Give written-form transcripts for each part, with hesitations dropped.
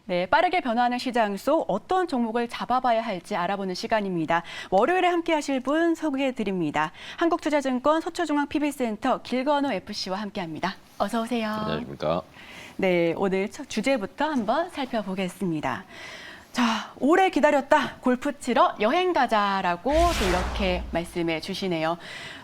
네, 빠르게 변화하는 시장 속 어떤 종목을 잡아봐야 할지 알아보는 시간입니다. 월요일에 함께 하실 분 소개해드립니다. 한국투자증권 서초중앙 PB센터 길건호 FC와 함께합니다. 어서 오세요. 안녕하십니까. 네, 오늘 첫 주제부터 한번 살펴보겠습니다. 자, 오래 기다렸다. 골프 치러 여행 가자라고 또 이렇게 말씀해 주시네요.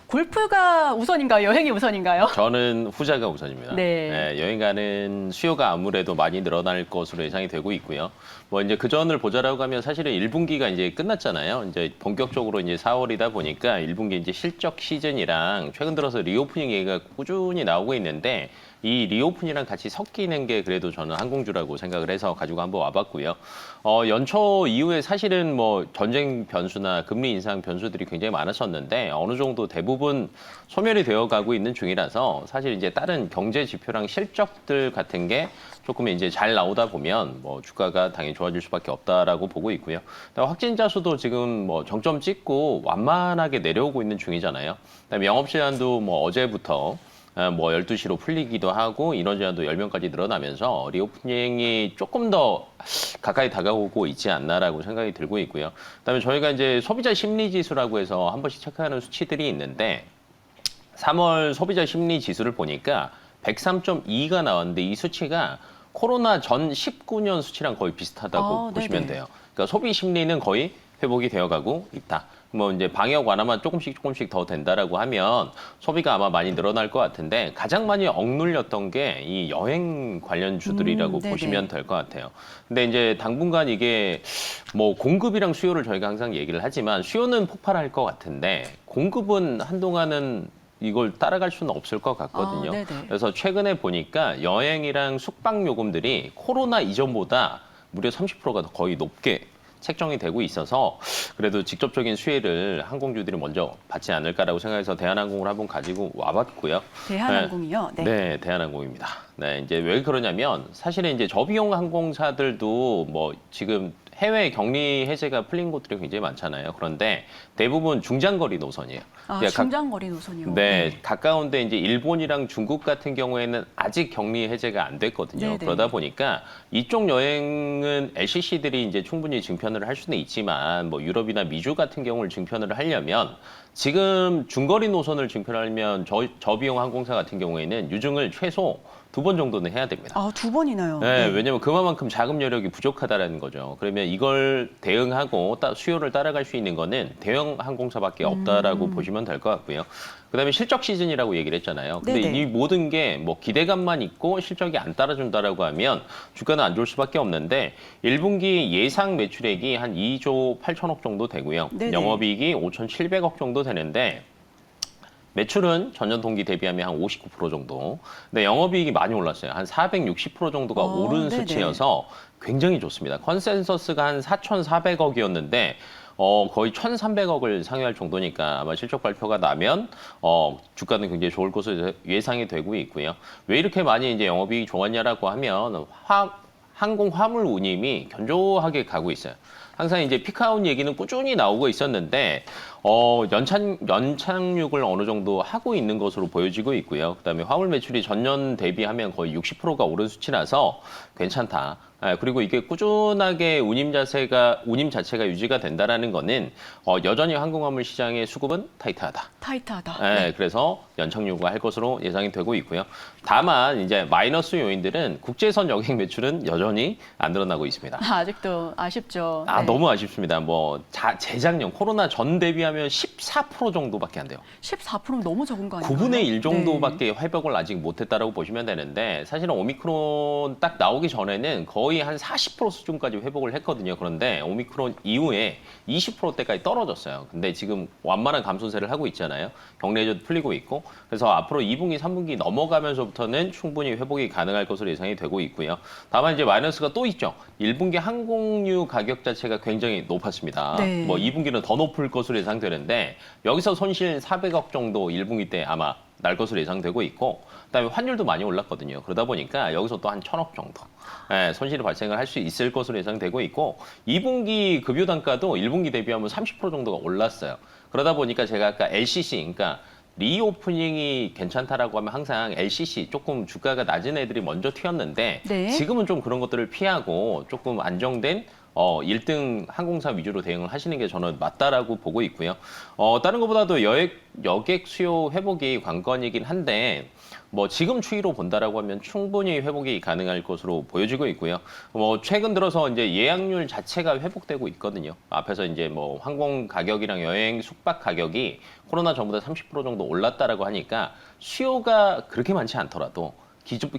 골프가 우선인가요? 여행이 우선인가요? 저는 후자가 우선입니다. 네. 여행 가는 수요가 아무래도 많이 늘어날 것으로 예상이 되고 있고요. 뭐 이제 그 전을 보자라고 하면 사실은 1분기가 이제 끝났잖아요. 이제 본격적으로 이제 4월이다 보니까 1분기 이제 실적 시즌이랑 최근 들어서 리오프닝 얘기가 꾸준히 나오고 있는데 이 리오픈이랑 같이 섞이는 게 그래도 저는 항공주라고 생각을 해서 가지고 한번 와봤고요. 연초 이후에 사실은 뭐 전쟁 변수나 금리 인상 변수들이 굉장히 많았었는데 어느 정도 대부분 소멸이 되어 가고 있는 중이라서 사실 이제 다른 경제 지표랑 실적들 같은 게 조금 이제 잘 나오다 보면 뭐 주가가 당연히 좋아질 수밖에 없다라고 보고 있고요. 확진자 수도 지금 뭐 정점 찍고 완만하게 내려오고 있는 중이잖아요. 그다음에 영업 시간도 뭐 어제부터 뭐 12시로 풀리기도 하고 인원 제한도 10명까지 늘어나면서 리오프닝이 조금 더 가까이 다가오고 있지 않나라고 생각이 들고 있고요. 그다음에 저희가 이제 소비자 심리 지수라고 해서 한 번씩 체크하는 수치들이 있는데 3월 소비자 심리 지수를 보니까 103.2가 나왔는데 이 수치가 코로나 전 19년 수치랑 거의 비슷하다고 보시면 돼요. 그러니까 소비 심리는 거의 회복이 되어가고 있다. 뭐 이제 방역 완화만 조금씩 더 된다라고 하면 소비가 아마 많이 늘어날 것 같은데 가장 많이 억눌렸던 게 이 여행 관련주들이라고 보시면 될 것 같아요. 근데 이제 당분간 이게 뭐 공급이랑 수요를 저희가 항상 얘기를 하지만 수요는 폭발할 것 같은데 공급은 한동안은 이걸 따라갈 수는 없을 것 같거든요. 그래서 최근에 보니까 여행이랑 숙박 요금들이 코로나 이전보다 무려 30%가 거의 높게 책정이 되고 있어서 그래도 직접적인 수혜를 항공주들이 먼저 받지 않을까라고 생각해서 대한항공을 한번 가지고 와봤고요. 대한항공이요? 네, 대한항공입니다. 네, 이제 왜 그러냐면 사실은 이제 저비용 항공사들도 뭐 지금 해외 격리 해제가 풀린 곳들이 굉장히 많잖아요. 그런데 대부분 중장거리 노선이에요. 중장거리 노선이요? 네, 가까운데 이제 일본이랑 중국 같은 경우에는 아직 격리 해제가 안 됐거든요. 그러다 보니까 이쪽 여행은 LCC들이 이제 충분히 증편을 할 수는 있지만 뭐 유럽이나 미주 같은 경우를 증편을 하려면 지금 중거리 노선을 증편하려면 저비용 항공사 같은 경우에는 유증을 최소 2번 정도는 해야 됩니다. 2번이나요? 네, 왜냐면 그만큼 자금 여력이 부족하다라는 거죠. 그러면 이걸 대응하고 수요를 따라갈 수 있는 거는 대형 항공사밖에 없다라고 보시면 될 것 같고요. 그다음에 실적 시즌이라고 얘기를 했잖아요. 근데 이 모든 게 뭐 기대감만 있고 실적이 안 따라준다라고 하면 주가는 안 좋을 수밖에 없는데 1분기 예상 매출액이 한 2조 8천억 정도 되고요. 영업이익이 5,700억 정도 되는데 매출은 전년 동기 대비하면 한 59% 정도. 근데 영업이익이 많이 올랐어요. 한 460% 정도가 오른 수치여서 굉장히 좋습니다. 컨센서스가 한 4,400억이었는데 거의 1,300억을 상회할 정도니까 아마 실적 발표가 나면 주가는 굉장히 좋을 것으로 예상이 되고 있고요. 왜 이렇게 많이 이제 영업이익이 좋았냐라고 하면 항공 화물 운임이 견조하게 가고 있어요. 항상 이제 피크아웃 얘기는 꾸준히 나오고 있었는데 연착륙을 어느 정도 하고 있는 것으로 보여지고 있고요. 그다음에 화물 매출이 전년 대비하면 거의 60%가 오른 수치라서 괜찮다. 그리고 이게 꾸준하게 운임 자체가 유지가 된다라는 거는 여전히 항공화물 시장의 수급은 타이트하다. 네. 그래서 연착륙을 할 것으로 예상이 되고 있고요. 다만 이제 마이너스 요인들은 국제선 여객 매출은 여전히 안 늘어나고 있습니다. 아직도 아쉽죠. 너무 아쉽습니다. 뭐 재작년 코로나 전 대비하면 14% 정도밖에 안 돼요. 14%면 너무 적은 거 아닌가요? 9분의 1 정도밖에 회복을 아직 못했다라고 보시면 되는데 사실은 오미크론 딱 나오기 전에는 거의 한 40% 수준까지 회복을 했거든요. 그런데 오미크론 이후에 20%대까지 떨어졌어요. 근데 지금 완만한 감소세를 하고 있잖아요. 격리 해제도 풀리고 있고 그래서 앞으로 2분기, 3분기 넘어가면서부터는 충분히 회복이 가능할 것으로 예상이 되고 있고요. 다만 이제 마이너스가 또 있죠. 1분기 항공유 가격 자체가 굉장히 높았습니다. 뭐 2분기는 더 높을 것으로 예상되는데 여기서 손실 400억 정도 1분기 때 아마 날 것으로 예상되고 있고 그다음에 환율도 많이 올랐거든요. 그러다 보니까 여기서 또 한 1,000억 정도 손실이 발생을 할 수 있을 것으로 예상되고 있고 2분기 급유 단가도 1분기 대비하면 30% 정도가 올랐어요. 그러다 보니까 제가 아까 LCC, 그러니까 리오프닝이 괜찮다라고 하면 항상 LCC 조금 주가가 낮은 애들이 먼저 튀었는데 네. 지금은 좀 그런 것들을 피하고 조금 안정된 1등 항공사 위주로 대응을 하시는 게 저는 맞다라고 보고 있고요. 다른 것보다도 여객 수요 회복이 관건이긴 한데 뭐 지금 추이로 본다라고 하면 충분히 회복이 가능할 것으로 보여지고 있고요. 뭐 최근 들어서 이제 예약률 자체가 회복되고 있거든요. 앞에서 이제 뭐 항공 가격이랑 여행 숙박 가격이 코로나 전보다 30% 정도 올랐다라고 하니까 수요가 그렇게 많지 않더라도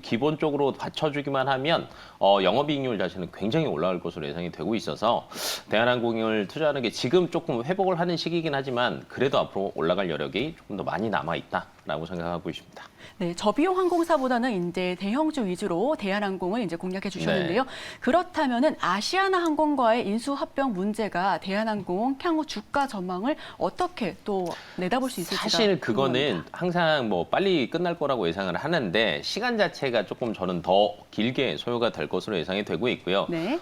기본적으로 받쳐주기만 하면 영업이익률 자체는 굉장히 올라갈 것으로 예상이 되고 있어서 대한항공을 투자하는 게 지금 조금 회복을 하는 시기이긴 하지만 그래도 앞으로 올라갈 여력이 조금 더 많이 남아있다라고 생각하고 있습니다. 네, 저비용 항공사보다는 이제 대형주 위주로 대한항공을 이제 공략해 주셨는데요. 그렇다면은 아시아나 항공과의 인수 합병 문제가 대한항공 향후 주가 전망을 어떻게 또 내다볼 수 있을지가 사실 그거는 궁금합니다. 항상 뭐 빨리 끝날 거라고 예상을 하는데 시간 자체가 조금 저는 더 길게 소요가 될 것으로 예상이 되고 있고요. 네.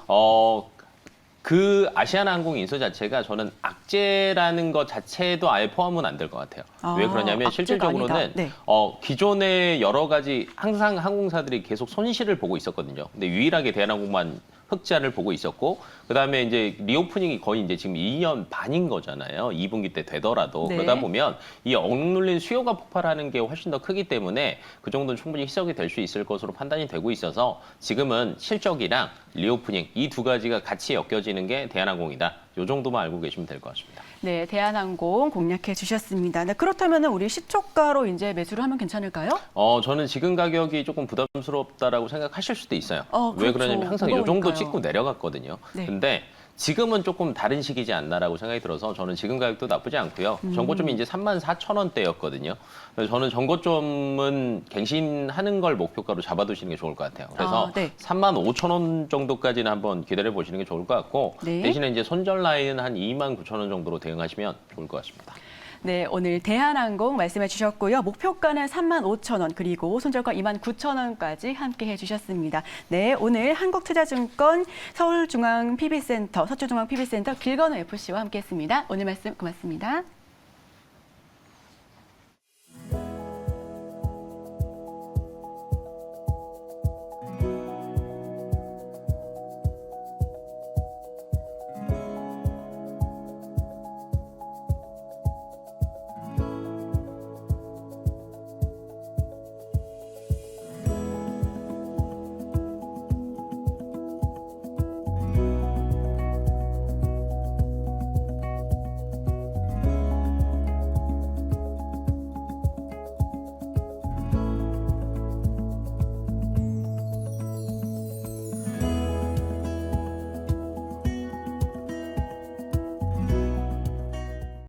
그 아시아나항공 인수 자체가 저는 악재라는 것 자체도 아예 포함은 안 될 것 같아요. 왜 그러냐면 악재가 실질적으로는 아니다. 네. 기존의 여러 가지 항상 항공사들이 계속 손실을 보고 있었거든요. 근데 유일하게 대한항공만 흑자를 보고 있었고 그다음에 이제 리오프닝이 거의 이제 지금 2년 반인 거잖아요. 2분기 때 되더라도 네. 그러다 보면 이 억눌린 수요가 폭발하는 게 훨씬 더 크기 때문에 그 정도는 충분히 희석이 될 수 있을 것으로 판단이 되고 있어서 지금은 실적이랑 리오프닝 이 두 가지가 같이 엮여지는 게 대한항공이다. 이 정도만 알고 계시면 될 것 같습니다. 네, 대한항공 공략해 주셨습니다. 네, 그렇다면 우리 시초가로 이제 매수를 하면 괜찮을까요? 저는 지금 가격이 조금 부담스럽다라고 생각하실 수도 있어요. 왜 그렇죠. 그러냐면 항상 이 정도 무거우니까요. 찍고 내려갔거든요. 네. 근데 지금은 조금 다른 시기지 않나라고 생각이 들어서 저는 지금 가격도 나쁘지 않고요. 전고점이 이제 34,000원대였거든요. 그래서 저는 전고점은 갱신하는 걸 목표가로 잡아두시는 게 좋을 것 같아요. 그래서 네. 35,000원 정도까지는 한번 기다려 보시는 게 좋을 것 같고 네. 대신에 이제 손절 라인은 한 29,000원 정도로 대응하시면 좋을 것 같습니다. 네, 오늘 대한항공 말씀해 주셨고요. 목표가는 35,000원 그리고 손절가 29,000원까지 함께 해주셨습니다. 네, 오늘 한국투자증권 서울중앙 PB센터, 서초중앙 PB센터 길건우 FC와 함께했습니다. 오늘 말씀 고맙습니다.